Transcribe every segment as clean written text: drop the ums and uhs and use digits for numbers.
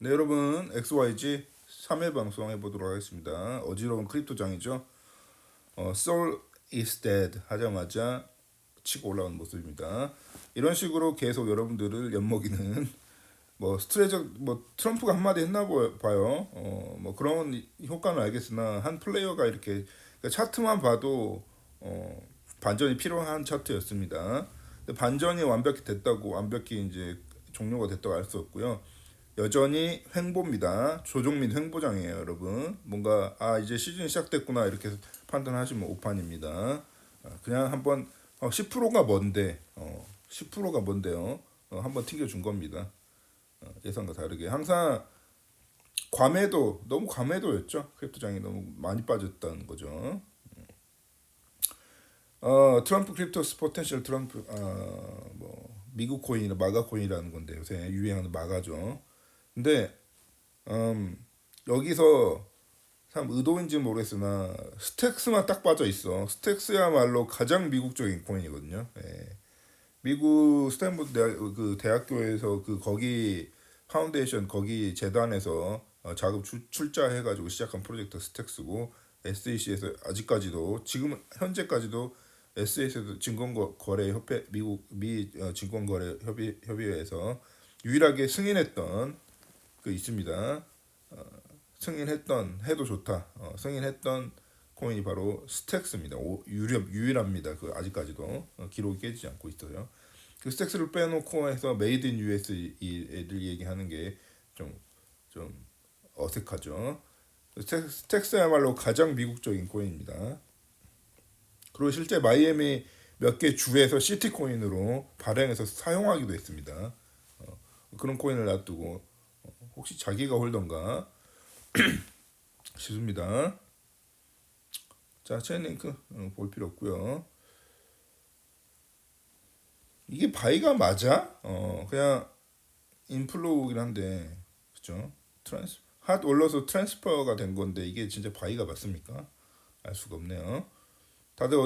네, 여러분, XYG 3회 방송 해보도록 하겠습니다. 어지러운 크립토장이죠. Soul is dead 하자마자 치고 올라오는 모습입니다. 이런 식으로 계속 여러분들을 엿먹이는 뭐 스트레저 뭐 트럼프가 한마디 했나 봐요. 뭐 그런 효과는 알겠으나 한 플레이어가 이렇게 그러니까 차트만 봐도 반전이 필요한 차트였습니다. 근데 반전이 완벽히 됐다고 완벽히 이제 종료가 됐다고 알 수 없고요. 여전히 횡보입니다. 조종민 횡보장이에요, 여러분. 뭔가 이제 시즌 시작됐구나 이렇게 판단하시면 오판입니다. 그냥 한번 10%가 뭔데 10%가 뭔데요? 한번 튕겨준 겁니다. 예상과 다르게 항상 과매도 너무 과매도였죠. 크립토장이 너무 많이 빠졌다는 거죠. 트럼프 크립토스 포텐셜 트럼프 뭐 미국 코인 마가 코인이라는 건데 요새 유행하는 마가죠. 근데 여기서 참 의도인지 모르겠으나 스택스만 딱 빠져 있어. 스택스야말로 가장 미국적인 코인이거든요. 예. 미국 스탠포드 대학교에서 거기 파운데이션 거기 재단에서 자금 출자해가지고 시작한 프로젝트 스택스고 SEC에서 아직까지도 지금 현재까지도 SEC에서 증권거래협회 미국 미 증권거래협의회에서 유일하게 승인했던 있습니다. 승인했던 해도 좋다. 승인했던 코인이 바로 스택스입니다. 유일합니다. 그 아직까지도 기록이 깨지지 않고 있어요. 그 스택스를 빼놓고 해서 메이드 인 US 애들 얘기하는 게 좀 어색하죠. 스택스야말로 가장 미국적인 코인입니다. 그리고 실제 마이애미 몇 개 주에서 시티 코인으로 발행해서 사용하기도 했습니다. 그런 코인을 놔두고 혹시 자기가 홀던가 싶습니다. 자, 체인링크 볼 필요 없고요. 이게 바이가 맞아? 그냥 인플로우긴 한데, 그죠? 핫 올라서 트랜스퍼가 된 건데 이게 진짜 바이가 맞습니까? 알 수가 없네요. 다들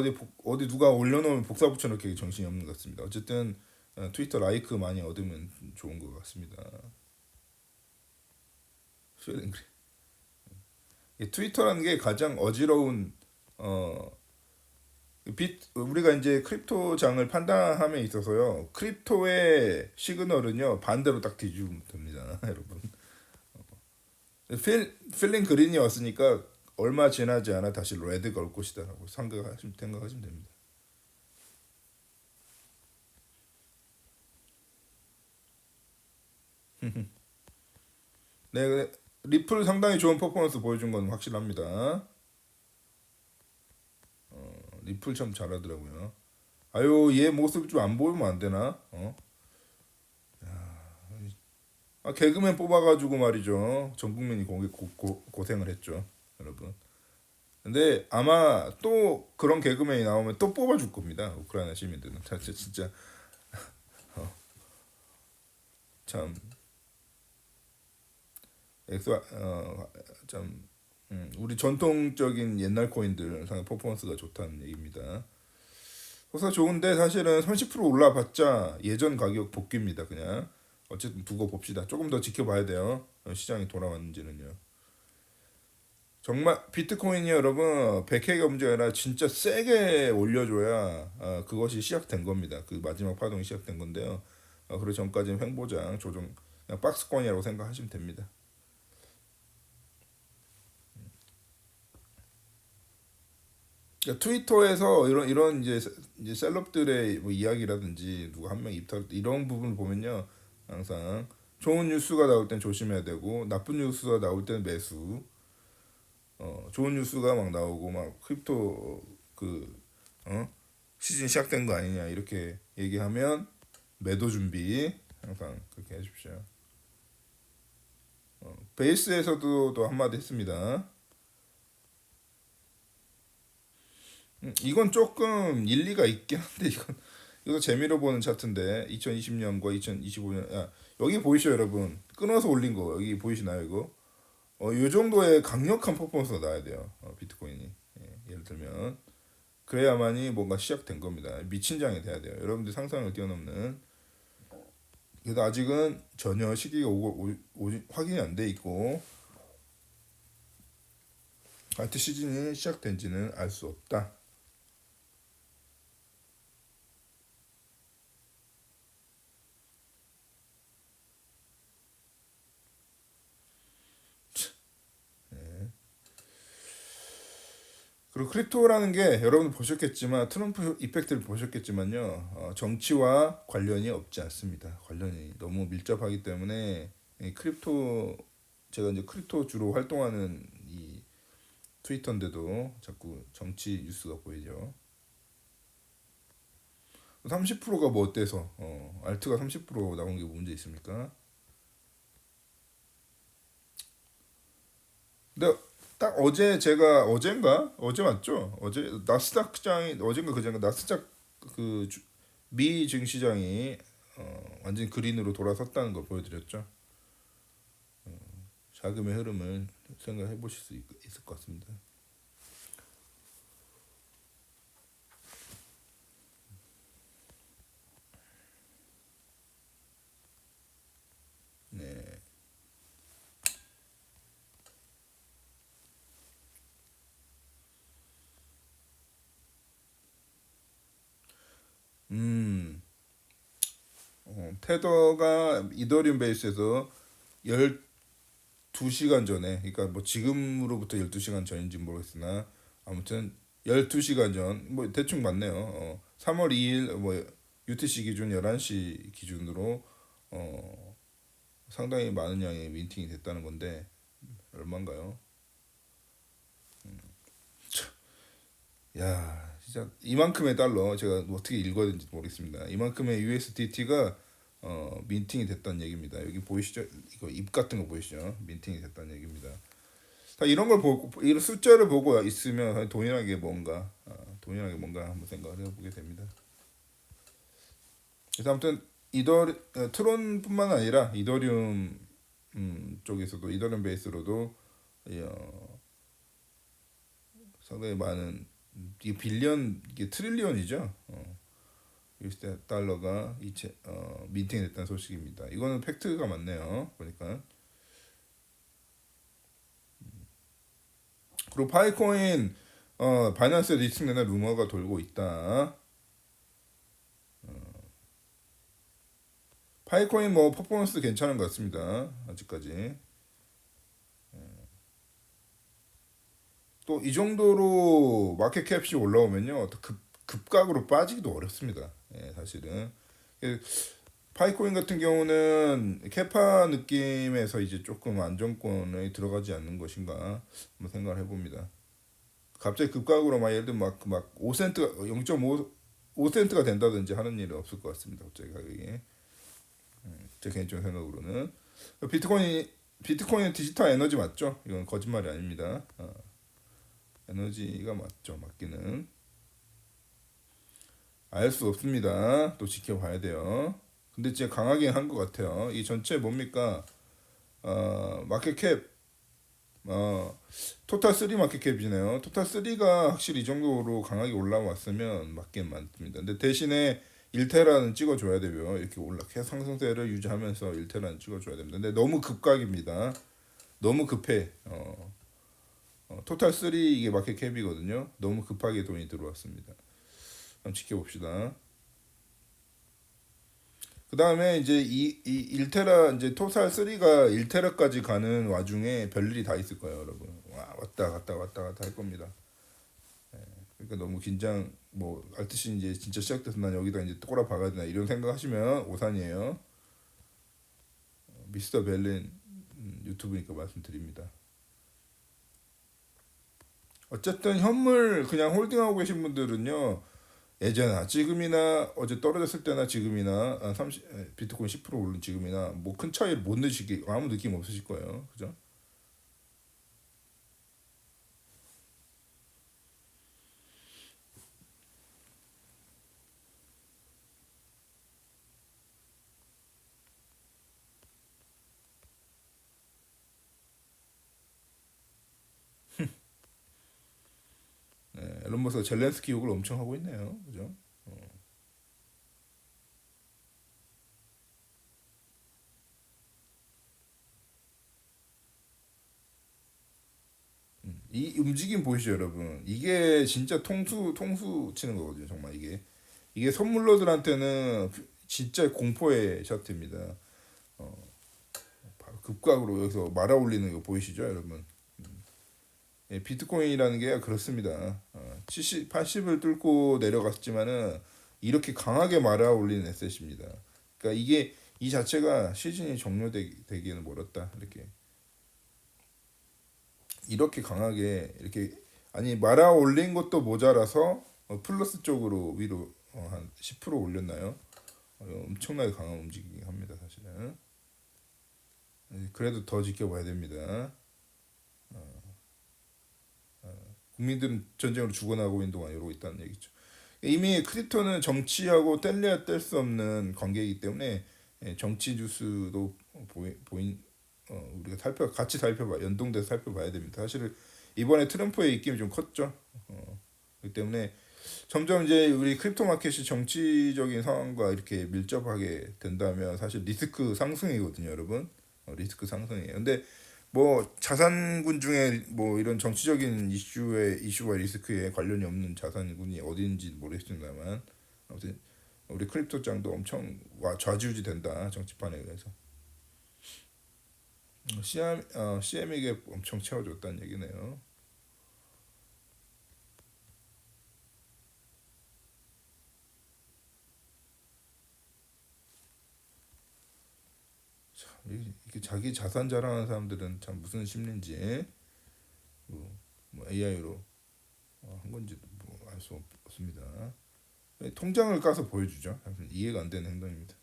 어디 누가 올려놓으면 복사 붙여넣기 정신이 없는 것 같습니다. 어쨌든 트위터 라이크 많이 얻으면 좋은 것 같습니다. 트위터라는 게 가장 어지러운 우리가 이제 크립토장을 판단함에 있어서요. 크립토의 시그널은요. 반대로 딱 뒤집으면 됩니다. 여러분. 필링 그린이었으니까 얼마 지나지 않아 다시 레드가 올 것이다라고 생각하시면 됩니다. 네, 리플 상당히 좋은 퍼포먼스 보여준 건 확실합니다. 리플 참 잘하더라고요. 아유, 얘 모습 좀 안 보이면 안 되나? 개그맨 뽑아가지고 말이죠. 전 국민이 고생을 했죠, 여러분. 근데 아마 또 그런 개그맨이 나오면 또 뽑아줄 겁니다. 우크라이나 시민들은 진짜 참 엑소 참 우리 전통적인 옛날 코인들 상당히 퍼포먼스가 좋다는 얘기입니다. 호사 좋은데 사실은 30% 올라봤자 예전 가격 복귀입니다. 그냥 어쨌든 두고 봅시다. 조금 더 지켜봐야 돼요. 시장이 돌아왔는지는요. 정말 비트코인이 여러분 100회가 문제가 아니라 진짜 세게 올려줘야 그것이 시작된 겁니다. 그 마지막 파동이 시작된 건데요. 그리고 전까지는 횡보장 조정 그냥 박스권이라고 생각하시면 됩니다. 그러니까 트위터에서 이런 이제 셀럽들의 뭐 이야기라든지 누가 한 명 입탈 이런 부분을 보면요 항상 좋은 뉴스가 나올 땐 조심해야 되고 나쁜 뉴스가 나올 때는 매수. 좋은 뉴스가 막 나오고 막 크립토 그 시즌 시작된 거 아니냐 이렇게 얘기하면 매도 준비 항상 그렇게 해주십시오. 베이스에서도 또 한마디 했습니다. 이건 조금 일리가 있긴 한데 이거 재미로 보는 차트인데 2020년과 2025년 여기 보이시죠 여러분 끊어서 올린 거 여기 보이시나요 이거 이 정도의 강력한 퍼포먼스가 나야 돼요 비트코인이 예를 들면 그래야만이 뭔가 시작된 겁니다 미친 장이 돼야 돼요 여러분들 상상을 뛰어넘는 그래도 아직은 전혀 시기가 확인이 안 돼 있고 알트 시즌이 시작된지는 알 수 없다. 그리고 크립토라는 게 여러분 보셨겠지만 트럼프 이펙트를 보셨겠지만요, 정치와 관련이 없지 않습니다. 관련이 너무 밀접하기 때문에 이 크립토, 제가 이제 크립토 주로 활동하는 이 트위터인데도 자꾸 정치 뉴스가 보이죠. 30%가 뭐 어때서 알트가 30% 나온 게 문제 있습니까? 근데 딱 어제 제가 어젠가 어제 맞죠? 어제 나스닥 시장이 어젠가 그젠가 나스닥 그 미 증시장이 완전 그린으로 돌아섰다는 걸 보여드렸죠. 자금의 흐름을 생각해 보실 수 있을 것 같습니다. 네. 음, 테더가 이더리움 베이스에서 12시간 전에, 그러니까 뭐 지금으로부터 12시간 전인지 모르겠으나 아무튼 12시간 전, 뭐 대충 맞네요. 3월 2일 뭐 UTC 기준 11시 기준으로 상당히 많은 양의 민팅이 됐다는 건데 얼마인가요? 야, 진짜 이만큼의 달러 제가 어떻게 읽어야 되는지 모르겠습니다. 이만큼의 USDT가 민팅이 됐다는 얘기입니다. 여기 보이시죠? 이거 입 같은 거 보이시죠? 민팅이 됐다는 얘기입니다. 자, 이런 걸 보고 이런 숫자를 보고 있으면 돈이라는 게 뭔가 돈이라는 게 뭔가 한번 생각을 해보게 됩니다. 그래서 아무튼 트론뿐만 아니라 이더리움 쪽에서도 이더리움 베이스로도 상당히 많은 이게 빌리언 이게 트릴리언이죠. USD 달러가 민팅이 됐다는 소식입니다. 이거는 팩트가 맞네요. 보니까. 그리고 파이코인 바이낸스에 리스팅되는 루머가 돌고 있다. 파이코인 뭐 퍼포먼스 괜찮은 것 같습니다. 아직까지. 또 이 정도로 마켓 캡이 올라오면요, 급각으로 빠지기도 어렵습니다. 예, 사실은. 예, 파이코인 같은 경우는 캐파 느낌에서 이제 조금 안정권에 들어가지 않는 것인가 한번 생각을 해봅니다. 갑자기 급각으로 막 예를 들면 막 5센트가 0.5 5센트가 된다든지 하는 일은 없을 것 같습니다. 갑자기 가격이. 제 개인적인 생각으로는 비트코인은 디지털 에너지 맞죠? 이건 거짓말이 아닙니다. 에너지가 맞죠. 맞기는 알 수 없습니다. 또 지켜봐야 돼요. 근데 진짜 강하게 한 것 같아요. 이 전체 뭡니까? 마켓 캡 토탈 3 마켓 캡이네요. 토탈 3가 확실히 이 정도로 강하게 올라왔으면 맞긴 맞습니다. 근데 대신에 1테라는 찍어줘야 되고요. 이렇게 계속 상승세를 유지하면서 1테라는 찍어줘야 됩니다. 근데 너무 급각입니다. 너무 급해. 토탈 3 이게 마켓 캡이거든요. 너무 급하게 돈이 들어왔습니다. 한번 지켜봅시다. 그 다음에 이제 이 1테라 이제 토탈 3가 1테라까지 가는 와중에 별일이 다 있을 거예요, 여러분. 왔다 갔다 왔다 갔다 할 겁니다. 그러니까 너무 긴장 뭐 알트시 이제 진짜 시작돼서 난 여기다 이제 꼬라 박아야 되나 이런 생각하시면 오산이에요. 미스터 벨린 유튜브니까 말씀드립니다. 어쨌든 현물 그냥 홀딩하고 계신 분들은요. 예전이나 지금이나 어제 떨어졌을 때나 지금이나 30 비트코인 10% 오른 지금이나 뭐 큰 차이를 못 느끼기 아무 느낌 없으실 거예요. 그죠? 네, 앨런 머스크가 젤렌스키 욕을 엄청 하고 있네요. 그죠? 이 움직임 보이시죠, 여러분? 이게 진짜 통수 치는 거거든요, 정말 이게 선물러들한테는 진짜 공포의 샤트입니다. 어, 바로 급각으로 여기서 말아 올리는 거 보이시죠, 여러분? 예, 비트코인이라는 게 그렇습니다. 70, 80을 뚫고 내려갔지만은 이렇게 강하게 말아 올리는 에셋입니다. 그러니까 이게 이 자체가 시즌이 종료되기에는 멀었다. 이렇게 강하게 이렇게 아니 말아 올린 것도 모자라서 플러스 쪽으로 위로 한 10% 올렸나요? 엄청나게 강한 움직이긴 합니다, 사실은. 그래도 더 지켜봐야 됩니다. 국민들은 전쟁으로 죽어나가고 있는 동안 이러고 있다는 얘기죠. 이미 크립토는 정치하고 뗄래야 뗄 수 없는 관계이기 때문에 정치 뉴스도 보인 우리가 같이 살펴봐 연동돼서 살펴봐야 됩니다. 사실 이번에 트럼프의 입김이 좀 컸죠. 그렇기 때문에 점점 이제 우리 크립토 마켓이 정치적인 상황과 이렇게 밀접하게 된다면 사실 리스크 상승이거든요, 여러분. 리스크 상승이에요. 근데 뭐 자산군 중에 뭐 이런 정치적인 이슈와 리스크에 관련이 없는 자산군이 어디인지 모르겠습니다만 아무튼 우리 크립토 장도 엄청 좌지우지 된다 정치판에 의해서. CM에게 엄청 채워줬다는 얘기네요. 이렇게 자기 자산 자랑하는 사람들은 참 무슨 심리인지 뭐 AI로 한 건지 뭐 알 수 없습니다. 통장을 까서 보여주죠. 이해가 안 되는 행동입니다.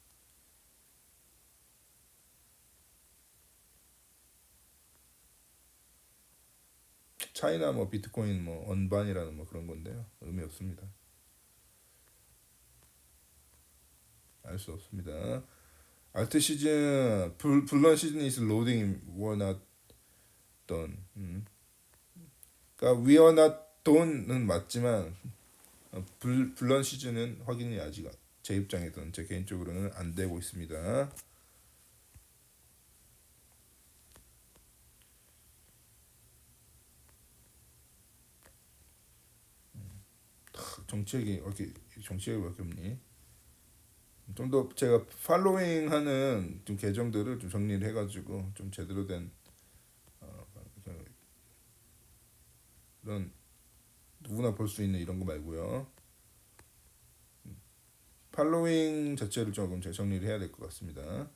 차이나 뭐 비트코인 뭐 언반이라는 뭐 그런 건데요. 의미 없습니다. 알 수 없습니다. 알트 시즌 불런 시즌 is loading were not done. 그러니까 we are not done는 맞지만 불런 시즌은 확인이 아직 제 입장에서는 제 개인적으로는 안 되고 있습니다. 정치액이 이렇게 정치액이 왜 이렇게 없니? 좀 더 제가 팔로잉하는 좀 계정들을 좀 정리를 해가지고 좀 제대로 된 이런 누구나 볼 수 있는 이런 거 말고요. 팔로잉 자체를 조금 제가 정리를 해야 될 것 같습니다.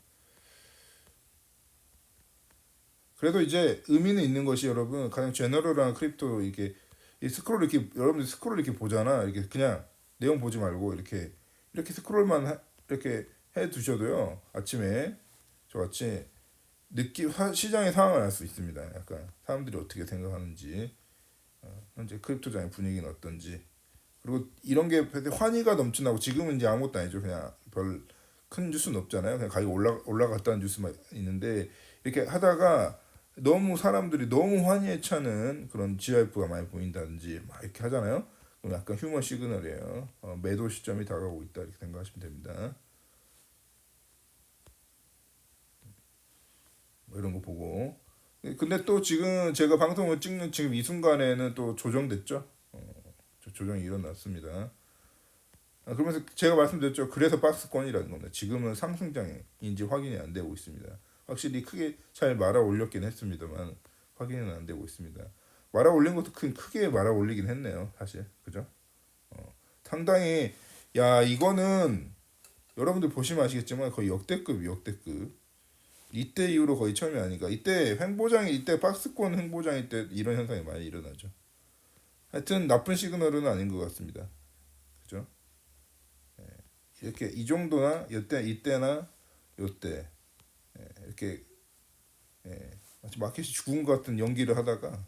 그래도 이제 의미는 있는 것이 여러분 가장 제너럴한 크립토 이게 이 스크롤 이렇게 여러분들 스크롤 이렇게 보잖아. 이렇게 그냥 내용 보지 말고 이렇게 스크롤만 이렇게 해 두셔도요. 아침에 저같이 시장의 상황을 알 수 있습니다. 약간 사람들이 어떻게 생각하는지 현재 크립토장의 분위기는 어떤지 그리고 이런 게 환희가 넘쳐나고 지금은 이제 아무것도 아니죠. 그냥 별 큰 뉴스는 없잖아요. 그냥 가격 올라갔다는 뉴스만 있는데 이렇게 하다가 너무 사람들이 너무 환희에 차는 그런 GIF가 많이 보인다든지 막 이렇게 하잖아요. 그럼 약간 휴머 시그널이에요. 매도 시점이 다가오고 있다 이렇게 생각하시면 됩니다. 뭐 이런 거 보고. 근데 또 지금 제가 방송을 찍는 지금 이 순간에는 또 조정됐죠. 조정이 일어났습니다. 그러면서 제가 말씀드렸죠. 그래서 박스권이라는 겁니다. 지금은 상승장인지 확인이 안 되고 있습니다. 확실히 크게 잘 말아 올렸긴 했습니다만 확인은 안 되고 있습니다. 말아 올린 것도 크게 말아 올리긴 했네요. 사실 그죠? 상당히 야 이거는 여러분들 보시면 아시겠지만 거의 역대급. 이때 이후로 거의 처음이 아닌가. 이때 박스권 횡보장일 때 이런 현상이 많이 일어나죠. 하여튼 나쁜 시그널은 아닌 것 같습니다. 그죠? 이렇게 이 정도나 이때나 요때 이렇게 마치 마켓이 죽은 것 같은 연기를 하다가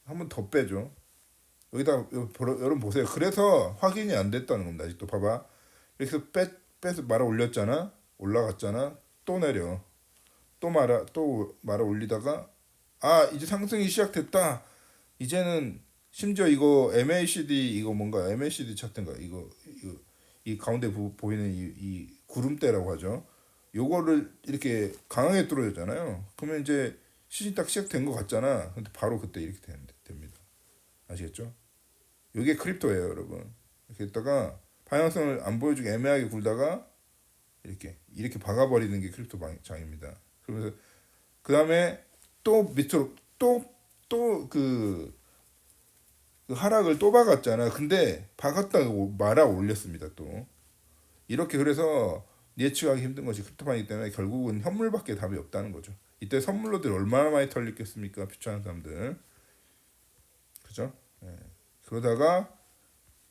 한 번 더 빼죠. 여러분 보세요. 그래서 확인이 안 됐다는 겁니다. 아직도 봐봐. 이렇게 빼서 말아 올렸잖아. 올라갔잖아. 또 내려. 또 말아 올리다가 이제 상승이 시작됐다. 이제는 심지어 이거 MACD 이거 뭔가 MACD 차트인가 이거 이 가운데 보이는 이 구름대라고 하죠. 요거를 이렇게 강하게 뚫어졌잖아요. 그러면 이제 시즌 딱 시작된 것 같잖아. 근데 바로 그때 이렇게 됩니다. 아시겠죠? 이게 크립토예요, 여러분. 이렇게 했다가 방향성을 안 보여주고 애매하게 굴다가 이렇게 박아버리는 게 크립토 장입니다. 그러면서 그 다음에 또 밑으로 또그 하락을 또 박았잖아. 근데 박았다가 말아 올렸습니다. 또 이렇게 그래서 예측하기 힘든 것이 크립토판이기 때문에 결국은 현물밖에 답이 없다는 거죠. 이때 선물로들 얼마나 많이 털렸겠습니까? 비추하는 사람들, 그죠? 예. 그러다가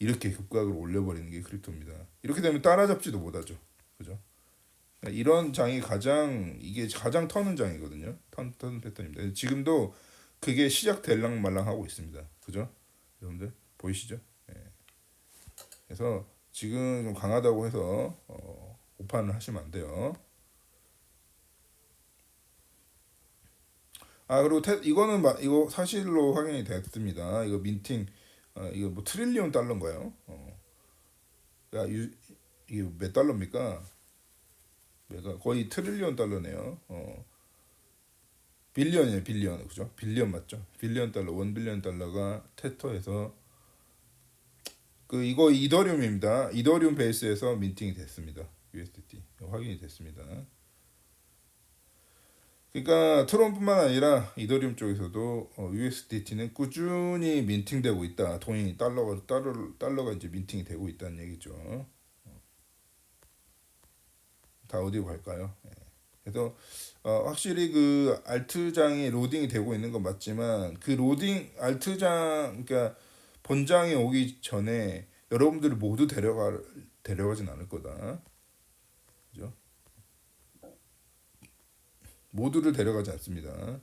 이렇게 급락을 올려버리는 게 크립토입니다. 이렇게 되면 따라잡지도 못하죠, 그죠? 이런 장이 이게 가장 터는 장이거든요. 터는 패턴입니다. 지금도 그게 시작될랑 말랑 하고 있습니다. 그죠? 여러분들 보이시죠? 예. 그래서 지금 좀 강하다고 해서 오판을 하시면 안 돼요. 그리고 이거는 이거 사실로 확인이 됐습니다. 이거 민팅 이거 뭐 트릴리온 달러인가요? 야, 이게 몇 달러입니까? 거의 트릴리온 달러네요. 빌리언이에요, 빌리언. 그죠? 빌리언 맞죠? 빌리언 달러, 원 빌리언 달러가 테터에서 이거 이더리움입니다. 이더리움 베이스에서 민팅이 됐습니다. USDT 확인이 됐습니다. 그러니까 트론뿐만 아니라 이더리움 쪽에서도 USDT는 꾸준히 민팅되고 있다. 돈이 달러가 이제 민팅이 되고 있다는 얘기죠. 다 어디로 갈까요? 예. 그래서 확실히 그 알트장이 로딩이 되고 있는 건 맞지만 그 로딩 알트장 그러니까 본장이 오기 전에 여러분들이 모두 데려가진 않을 거다. 그죠? 모두를 데려가지 않습니다.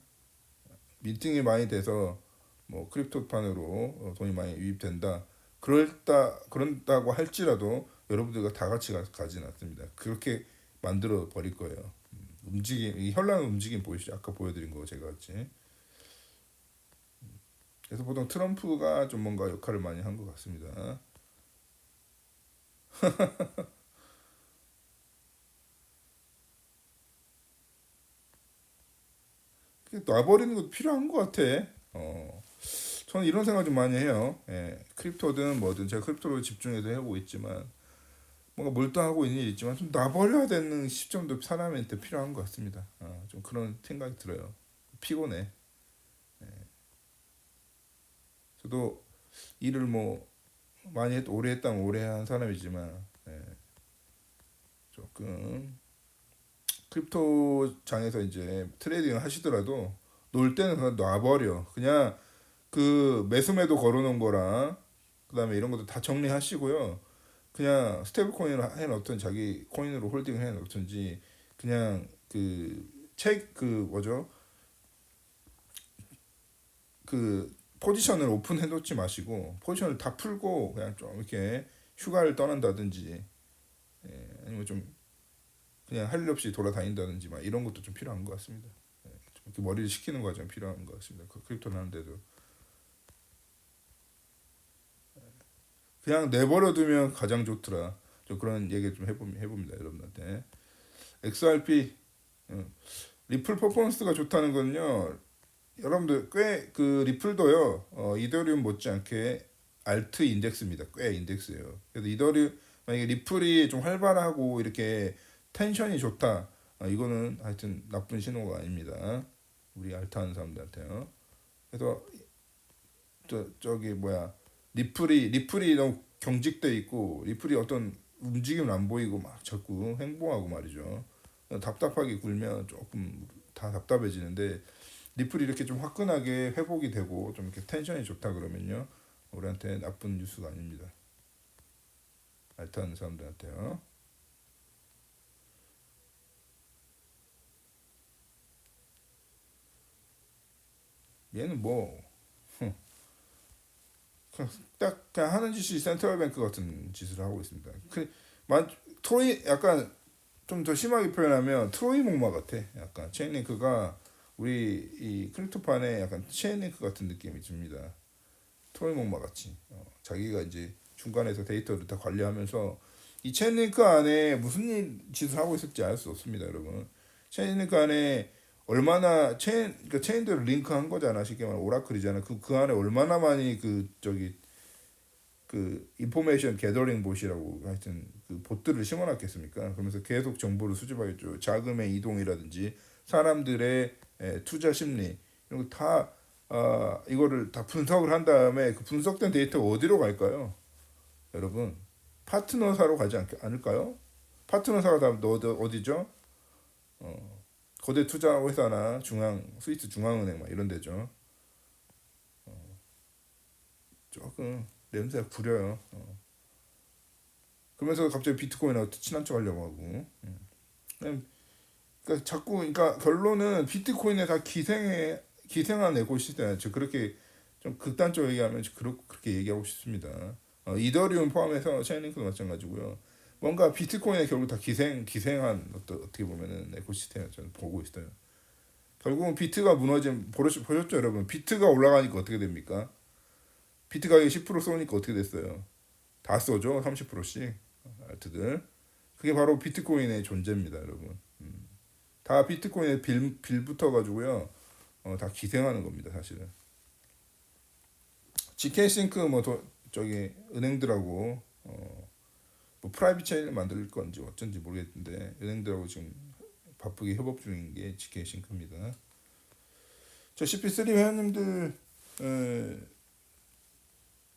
민팅이 많이 돼서 뭐 크립토판으로 돈이 많이 유입된다. 그런다고 할지라도 여러분들과 다 같이 가진 않습니다. 그렇게 만들어 버릴 거예요. 이 현란 움직임 보이시죠? 아까 보여드린 거 제가 같이. 그래서 보통 트럼프가 좀 뭔가 역할을 많이 한 것 같습니다. 놔버리는 것도 필요한 것 같아. 저는 이런 생각 좀 많이 해요. 예, 크립토든 뭐든 제가 크립토로 집중해서 해보고 있지만 뭔가 몰두하고 있는 일이 있지만 좀 놔버려야 되는 시점도 사람한테 필요한 것 같습니다. 좀 그런 생각이 들어요. 피곤해. 저도 일을 뭐 많이 오래 했다면 오래 한 사람이지만 조금 크립토 장에서 이제 트레이딩을 하시더라도 놀 때는 그냥 놔버려. 그냥 그 매수매도 걸어놓은 거랑 그다음에 이런 것도 다 정리하시고요. 그냥 스테이블 코인을 해놓든 자기 코인으로 홀딩을 해놓든지 그냥 뭐죠? 그 포지션을 오픈해 놓지 마시고 포지션을 다 풀고 그냥 좀 이렇게 휴가를 떠난다든지 아니면 좀 그냥 할 일 없이 돌아다닌다든지 막 이런 것도 좀 필요한 것 같습니다. 좀 이렇게 머리를 식히는 과정이 필요한 것 같습니다. 그 크립토를 하는데도 그냥 내버려 두면 가장 좋더라. 좀 그런 얘기 좀 해봅니다, 여러분한테. XRP 리플 퍼포먼스가 좋다는 건요. 여러분들 꽤 그 리플도요. 이더리움 못지않게 알트 인덱스입니다. 꽤 인덱스예요. 그래서 만약에 리플이 좀 활발하고 이렇게 텐션이 좋다. 이거는 하여튼 나쁜 신호가 아닙니다. 우리 알트 하는 사람들한테요. 그래서 저기 뭐야 리플이 너무 경직돼 있고 리플이 어떤 움직임을 안 보이고 막 자꾸 행동하고 말이죠. 답답하게 굴면 조금 다 답답해지는데 리플이 이렇게 좀 화끈하게 회복이 되고 좀 이렇게 텐션이 좋다 그러면요 우리한테 나쁜 뉴스가 아닙니다. 알타하는 사람들한테요. 얘는 뭐 딱 그냥 하는 짓이 센트럴뱅크 같은 짓을 하고 있습니다. 트로이 약간 좀 더 심하게 표현하면 트로이 목마 같아. 약간 체인링크가 우리 이 크립토판에 약간 체인링크 같은 느낌이 듭니다. 트로이 목마 같이 자기가 이제 중간에서 데이터를 다 관리하면서 이 체인링크 안에 무슨 짓을 하고 있을지 알 수 없습니다, 여러분. 체인링크 안에 얼마나 그러니까 체인들을 링크한 거잖아. 쉽게 말하면 오라클이잖아. 그 안에 얼마나 많이 그 인포메이션 게더링 봇이라고 하여튼 그 봇들을 심어놨겠습니까? 그러면서 계속 정보를 수집하겠죠. 자금의 이동이라든지 사람들의 투자 심리 이런 거 다 이거를 다 분석을 한 다음에 그 분석된 데이터가 어디로 갈까요? 여러분 파트너사로 가지 않을까요? 파트너사가 다 어디죠? 거대 투자 회사나 스위스 중앙은행 막 이런 데죠. 조금 냄새가 구려요. 그러면서 갑자기 비트코인하고 친한 척 하려고 하고. 그러니까 자꾸 그러니까 결론은 비트코인에 다 기생한 에코시스템이죠. 그렇게 좀 극단적으로 얘기하면 그렇게 얘기하고 싶습니다. 이더리움 포함해서 chainlink도 마찬가지고요. 뭔가 비트코인에 결국 다 기생한 어떻게 보면은 에코시스템을 저는 보고 있어요. 결국은 비트가 보셨죠 여러분? 비트가 올라가니까 어떻게 됩니까? 비트 가격이 10% 쏘니까 어떻게 됐어요? 다 쏘죠 30%씩 알트들. 그게 바로 비트코인의 존재입니다 여러분. 다 비트코인에 빌 붙어가지고요. 다 기생하는 겁니다 사실은. GK싱크 저기 은행들하고 뭐 프라이빗 체인을 만들 건지 어쩐지 모르겠는데 은행들하고 지금 바쁘게 협업 중인 게 GK싱크입니다. 저 CP3 회원님들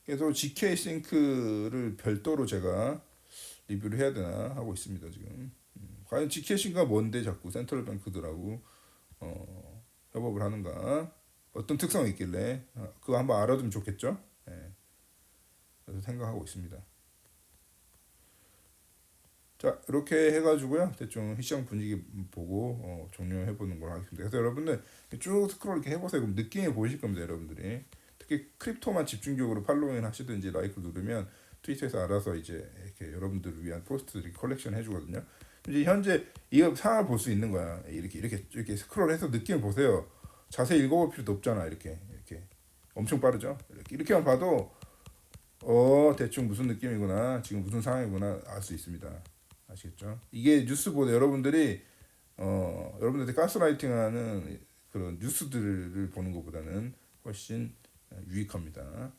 그래서 GK싱크를 별도로 제가 리뷰를 해야 되나 하고 있습니다 지금. 과연 GK싱크가 뭔데 자꾸 센트럴뱅크들하고 협업을 하는가? 어떤 특성이 있길래 그거 한번 알아두면 좋겠죠? 예. 그래서 생각하고 있습니다. 자 이렇게 해가지고요 대충 시장 분위기 보고 종료해보는 걸 하겠습니다. 그래서 여러분들 쭉 스크롤 이렇게 해보세요. 그럼 느낌이 보이실 겁니다 여러분들이. 특히 크립토만 집중적으로 팔로잉 하시든지 라이크 누르면 트위터에서 알아서 이제 이렇게 여러분들을 위한 포스트들이 컬렉션 해주거든요. 이제 현재 이거 상황을 볼 수 있는 거야. 이렇게 스크롤해서 느낌을 보세요. 자세히 읽어볼 필요도 없잖아. 이렇게 엄청 빠르죠. 이렇게만 봐도 대충 무슨 느낌이구나, 지금 무슨 상황이구나 알 수 있습니다. 아시겠죠? 이게 뉴스보다 여러분들한테 가스라이팅하는 그런 뉴스들을 보는 것보다는 훨씬 유익합니다.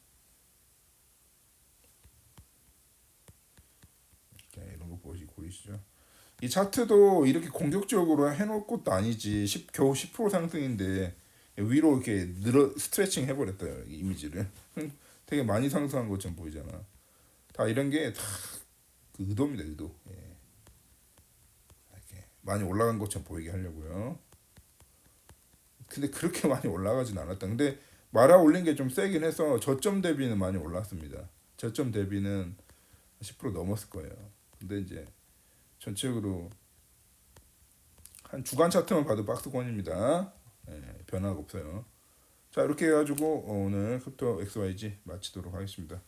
이런 거 보이시죠? 이 차트도 이렇게 공격적으로 해놓을 것도 아니지. 겨우 10% 상승인데 위로 이렇게 스트레칭 해버렸어요. 이 이미지를. 되게 많이 상승한 것처럼 보이잖아. 다 이런 게 다 그 의도입니다. 의도. 이렇게 많이 올라간 것처럼 보이게 하려고요. 근데 그렇게 많이 올라가진 않았다. 근데 말아 올린 게 좀 세긴 해서 저점 대비는 많이 올랐습니다. 저점 대비는 10% 넘었을 거예요. 근데 이제 전체적으로 한 주간 차트만 봐도 박스권입니다. 변화가 없어요. 자 이렇게 해가지고 오늘 크립토 XYZ 마치도록 하겠습니다.